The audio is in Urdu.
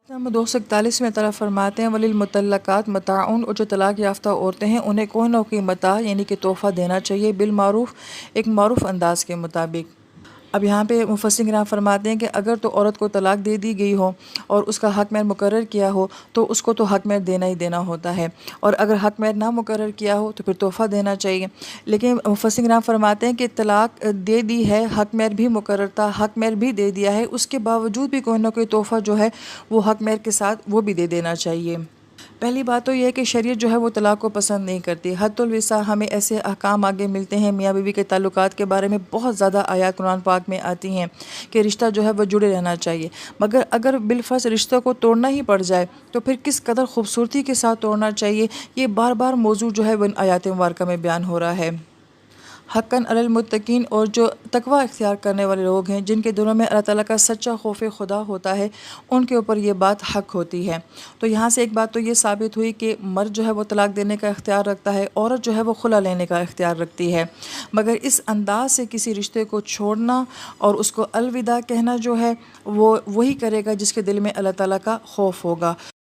نمبر 241 میں تعالیٰ فرماتے ہیں وَلِلْمُطَلَّقَاتِ مَتَاعٌ، اور جو طلاق یافتہ عورتیں ہیں انہیں کوئی نہ کوئی متاع یعنی کہ تحفہ دینا چاہیے بالمعروف، ایک معروف انداز کے مطابق۔ اب یہاں پہ مفسرین کرام فرماتے ہیں کہ اگر تو عورت کو طلاق دے دی گئی ہو اور اس کا حق مہر مقرر کیا ہو تو اس کو تو حق مہر دینا ہی دینا ہوتا ہے، اور اگر حق مہر نہ مقرر کیا ہو تو پھر تحفہ دینا چاہیے۔ لیکن مفسرین کرام فرماتے ہیں کہ طلاق دے دی ہے، حق مہر بھی مقرر تھا، حق مہر بھی دے دیا ہے، اس کے باوجود بھی کوئی نہ کوئی تحفہ جو ہے وہ حق مہر کے ساتھ وہ بھی دے دینا چاہیے۔ پہلی بات تو یہ ہے کہ شریعت جو ہے وہ طلاق کو پسند نہیں کرتی۔ حد الوسع ہمیں ایسے احکام آگے ملتے ہیں میاں بیوی کے تعلقات کے بارے میں، بہت زیادہ آیات قرآن پاک میں آتی ہیں کہ رشتہ جو ہے وہ جڑے رہنا چاہیے، مگر اگر بالفرض رشتہ کو توڑنا ہی پڑ جائے تو پھر کس قدر خوبصورتی کے ساتھ توڑنا چاہیے، یہ بار بار موضوع جو ہے وہ ان آیات مبارکہ میں بیان ہو رہا ہے۔ حقاً علی المتقین، اور جو تقوی اختیار کرنے والے لوگ ہیں جن کے دلوں میں اللہ تعالیٰ کا سچا خوف خدا ہوتا ہے، ان کے اوپر یہ بات حق ہوتی ہے۔ تو یہاں سے ایک بات تو یہ ثابت ہوئی کہ مرد جو ہے وہ طلاق دینے کا اختیار رکھتا ہے، عورت جو ہے وہ خلا لینے کا اختیار رکھتی ہے، مگر اس انداز سے کسی رشتے کو چھوڑنا اور اس کو الوداع کہنا جو ہے وہ وہی کرے گا جس کے دل میں اللہ تعالیٰ کا خوف ہوگا۔